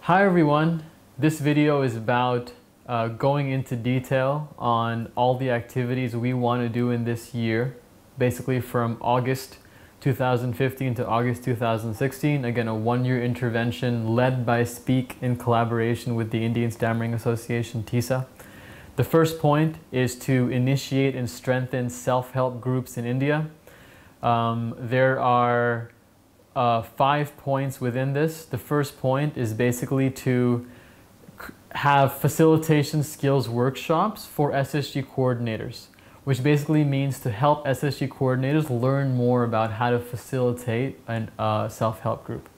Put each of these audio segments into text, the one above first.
Hi everyone, this video is about going into detail on all the activities we want to do in this year, basically from August 2015 to August 2016. Again, a one-year intervention led by Speak in collaboration with the Indian Stammering Association, TISA. The first point is to initiate and strengthen self-help groups in India. There are 5 points within this. The first point is basically to have facilitation skills workshops for SSG coordinators, which basically means to help SSG coordinators learn more about how to facilitate a self-help group.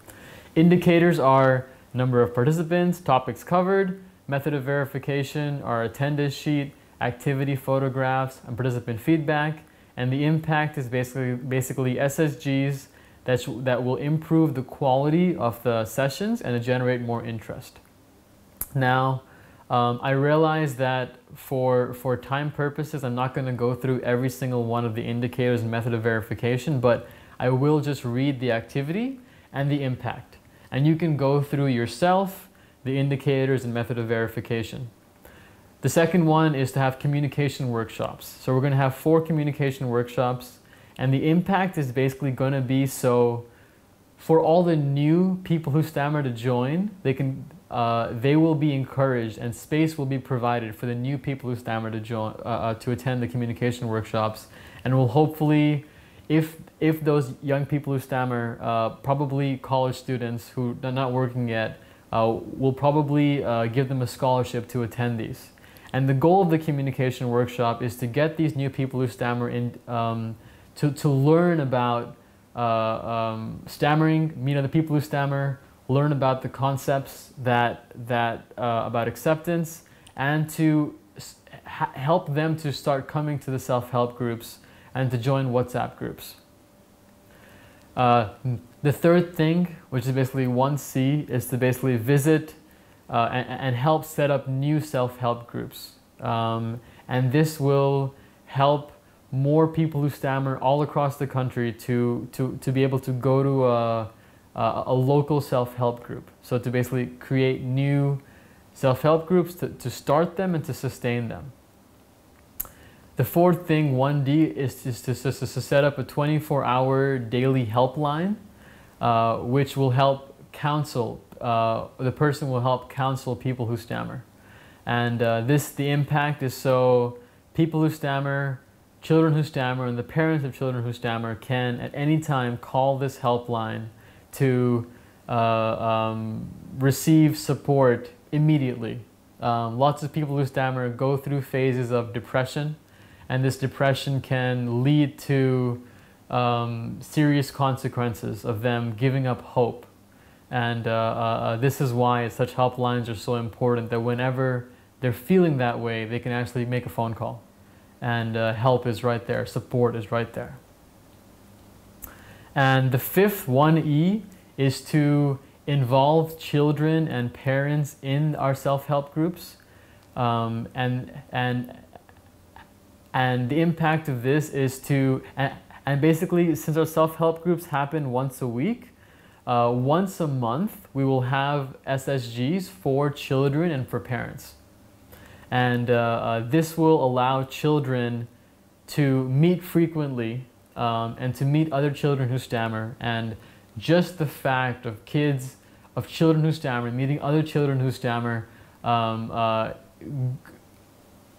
Indicators are number of participants, topics covered, method of verification, our attendance sheet, activity photographs, and participant feedback. And the impact is basically SSGs that will improve the quality of the sessions and to generate more interest. Now, I realize that for time purposes, I'm not going to go through every single one of the indicators and method of verification, but I will just read the activity and the impact. And you can go through yourself the indicators and method of verification. The second one is to have communication workshops. So we're going to have 4 communication workshops. And the impact is basically going to be so for all the new people who stammer to join, they will be encouraged and space will be provided for the new people who stammer to join to attend the communication workshops, and will hopefully, if those young people who stammer, probably college students who are not working yet, will probably give them a scholarship to attend these. And the goal of the communication workshop is to get these new people who stammer in. To learn about stammering, meet other people who stammer, learn about the concepts about acceptance, and to help them to start coming to the self-help groups and to join WhatsApp groups. The third thing, which is basically 1C, is to basically visit and help set up new self-help groups. And this will help more people who stammer all across the country to be able to go to a local self-help group. So to basically create new self-help groups, to start them and to sustain them. The fourth thing, 1D, is to set up a 24-hour daily helpline, which will help counsel, the person will help counsel people who stammer. And the impact is so people who stammer, children who stammer, and the parents of children who stammer can at any time call this helpline to receive support immediately. Lots of people who stammer go through phases of depression, and this depression can lead to serious consequences of them giving up hope. And this is why such helplines are so important, that whenever they're feeling that way, they can actually make a phone call. And help is right there, support is right there. And the fifth, 1E, is to involve children and parents in our self-help groups. And the impact of this is to, and basically, since our self-help groups happen once a week, once a month we will have SSGs for children and for parents. And this will allow children to meet frequently and to meet other children who stammer. And just the fact of children who stammer, meeting other children who stammer,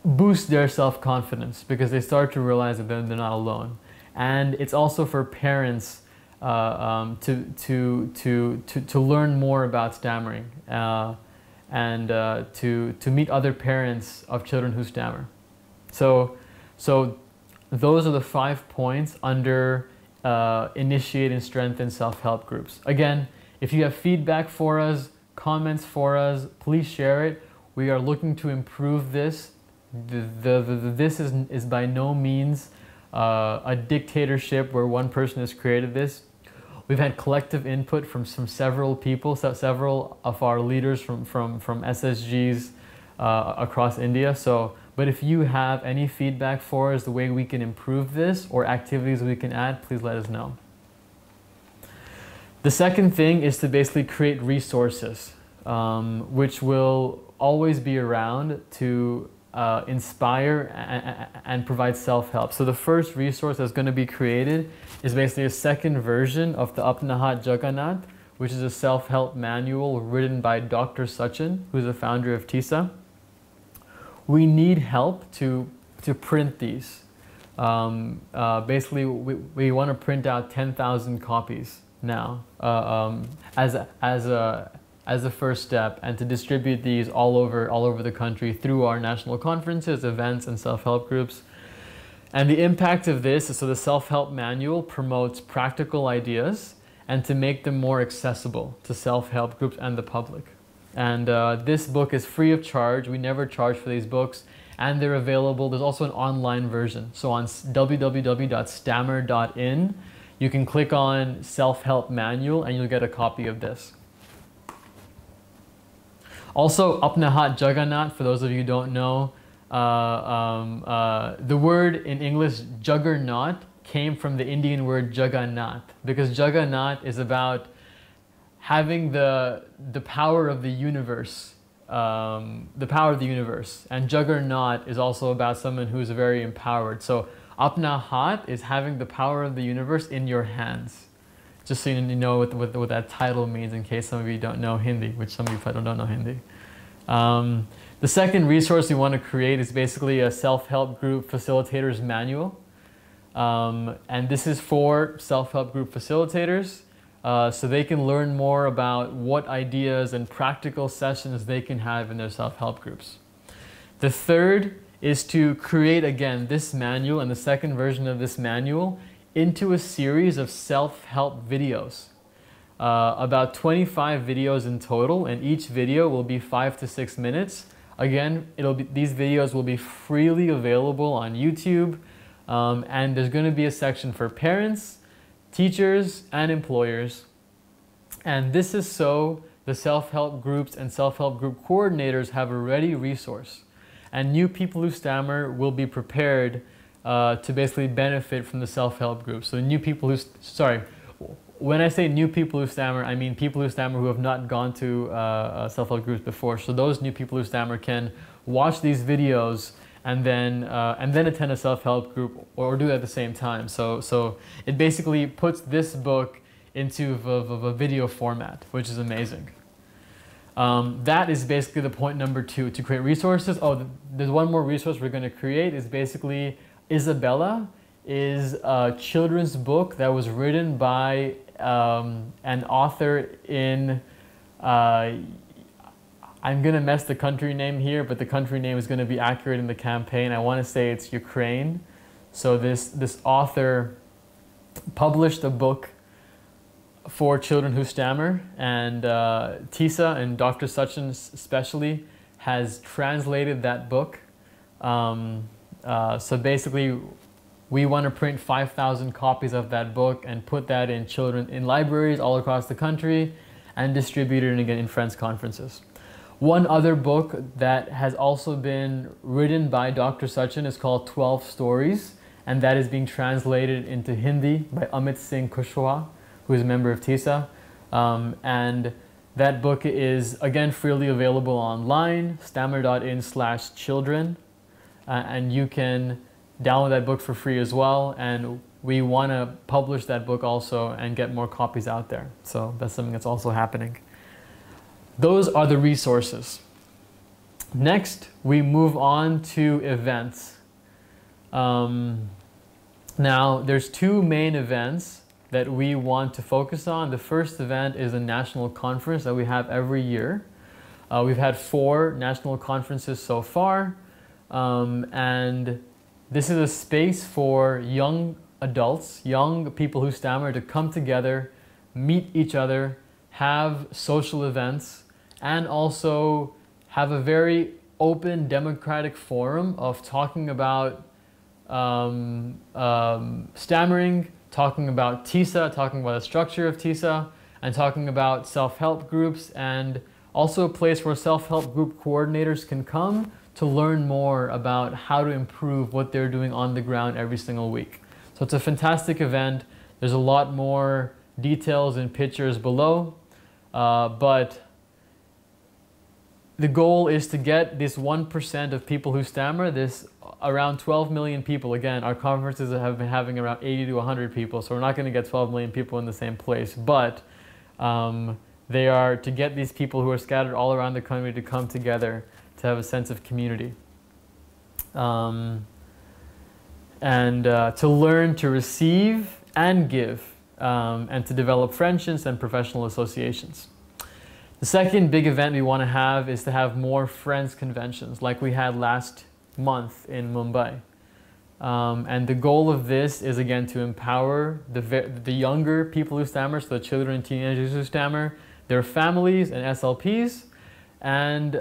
boosts their self-confidence because they start to realize that they're not alone. And it's also for parents to learn more about stammering. And to meet other parents of children who stammer. So those are the 5 points under initiate and strengthen self-help groups. Again, if you have feedback for us, comments for us, please share it. We are looking to improve this. This is by no means a dictatorship where one person has created this. We've had collective input from several people, several of our leaders from SSGs across India. But if you have any feedback for us, the way we can improve this or activities we can add, please let us know. The second thing is to basically create resources. which will always be around to inspire and provide self-help. So the first resource that's going to be created is basically a second version of the Apna Haath Juggernaut, which is a self-help manual written by Dr. Sachin, who's the founder of TISA. We need help to print these. Basically, we want to print out 10,000 copies now as a first step, and to distribute these all over the country through our national conferences, events, and self-help groups. And the impact of this is, so the self-help manual promotes practical ideas and to make them more accessible to self-help groups and the public. And this book is free of charge. We never charge for these books, and they're available. There's also an online version. So on www.stammer.in, you can click on self-help manual and you'll get a copy of this. Also, Apna Haath Juggernaut, for those of you who don't know, the word in English, juggernaut, came from the Indian word Juggernaut, because Juggernaut is about having the power of the universe, and Juggernaut is also about someone who's very empowered. So Apna Haath is having the power of the universe in your hands. Just so you know what that title means, in case some of you don't know Hindi, which some of you probably don't know Hindi. The second resource we want to create is basically a self-help group facilitators manual. And this is for self-help group facilitators, so they can learn more about what ideas and practical sessions they can have in their self-help groups. The third is to create, again, this manual and the second version of this manual into a series of self-help videos. About 25 videos in total, and each video will be 5 to 6 minutes. Again, these videos will be freely available on YouTube, and there's going to be a section for parents, teachers, and employers. And this is so the self-help groups and self-help group coordinators have a ready resource, and new people who stammer will be prepared to basically benefit from the self-help group. So new people who, when I say new people who stammer, I mean people who stammer who have not gone to self-help groups before. So those new people who stammer can watch these videos and then attend a self-help group, or do it at the same time. So it basically puts this book into a video format, which is amazing. That is basically the point number 2, to create resources. Oh, there's one more resource we're going to create. Is basically Isabella is a children's book that was written by an author in, I'm going to mess the country name here, but the country name is going to be accurate in the campaign. I want to say it's Ukraine. So this author published a book for children who stammer, and TISA and Dr. Sachin especially has translated that book. So basically, we want to print 5,000 copies of that book and put that in libraries all across the country and distribute it again in Friends conferences. One other book that has also been written by Dr. Sachin is called 12 Stories, and that is being translated into Hindi by Amit Singh Kushwaha, who is a member of TISA. And that book is, again, freely available online, stammer.in/children, and you can download that book for free as well, and we want to publish that book also and get more copies out there. So that's something that's also happening. Those are the resources. Next, we move on to events. Now, there's 2 main events that we want to focus on. The first event is a national conference that we have every year. We've had 4 national conferences so far, and this is a space for young adults, young people who stammer, to come together, meet each other, have social events, and also have a very open democratic forum of talking about stammering, talking about TISA, talking about the structure of TISA, and talking about self-help groups, and also a place where self-help group coordinators can come to learn more about how to improve what they're doing on the ground every single week. So it's a fantastic event. There's a lot more details and pictures below, but the goal is to get this 1% of people who stammer, this around 12 million people. Again, our conferences have been having around 80 to 100 people, so we're not going to get 12 million people in the same place, but they are to get these people who are scattered all around the country to come together to have a sense of community. And to learn to receive and give, and to develop friendships and professional associations. The second big event we want to have is to have more Friends conventions like we had last month in Mumbai. And the goal of this is, again, to empower the younger people who stammer, so the children and teenagers who stammer, their families and SLPs, and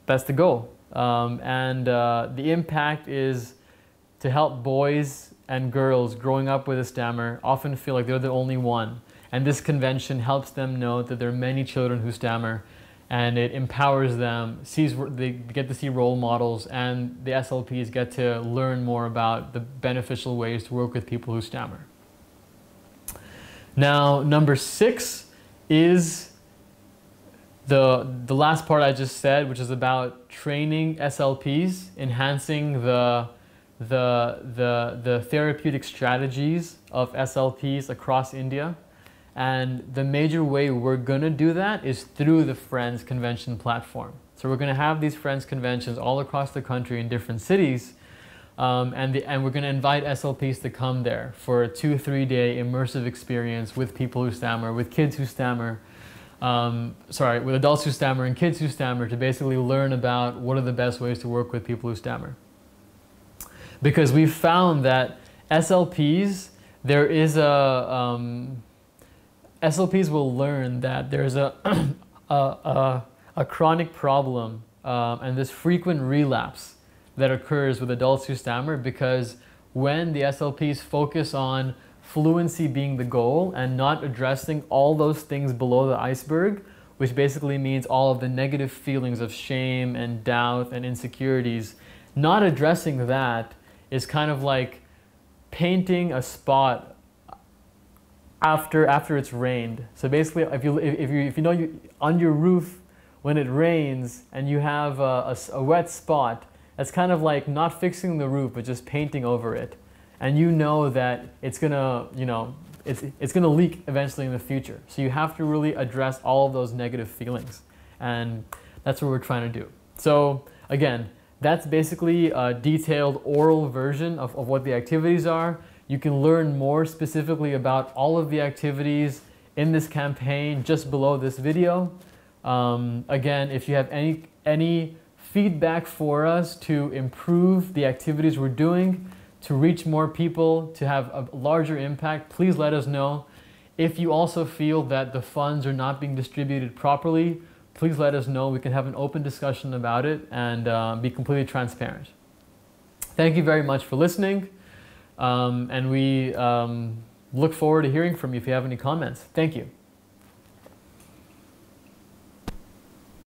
that's the goal. The impact is to help boys and girls growing up with a stammer often feel like they're the only one. And this convention helps them know that there are many children who stammer, and it empowers them, they get to see role models, and the SLPs get to learn more about the beneficial ways to work with people who stammer. Now, number 6 is the last part I just said, which is about training SLPs, enhancing the therapeutic strategies of SLPs across India. And the major way we're going to do that is through the Friends Convention platform. So we're going to have these Friends Conventions all across the country in different cities, and we're going to invite SLPs to come there for a 2-3 day immersive experience with people who stammer, with kids who stammer, with adults who stammer and kids who stammer, to basically learn about what are the best ways to work with people who stammer. Because we've found that SLPs, SLPs will learn that there's a chronic problem and this frequent relapse that occurs with adults who stammer, because when the SLPs focus on fluency being the goal and not addressing all those things below the iceberg, which basically means all of the negative feelings of shame and doubt and insecurities, not addressing that is kind of like painting a spot after it's rained. So basically, if you know on your roof when it rains and you have a wet spot, that's kind of like not fixing the roof but just painting over it, and you know that it's gonna it's gonna leak eventually in the future. So you have to really address all of those negative feelings, and that's what we're trying to do. So again, that's basically a detailed oral version of what the activities are. You can learn more specifically about all of the activities in this campaign just below this video. Again, if you have any feedback for us to improve the activities we're doing, to reach more people, to have a larger impact, please let us know. If you also feel that the funds are not being distributed properly, please let us know. We can have an open discussion about it and be completely transparent. Thank you very much for listening. And we look forward to hearing from you if you have any comments. Thank you.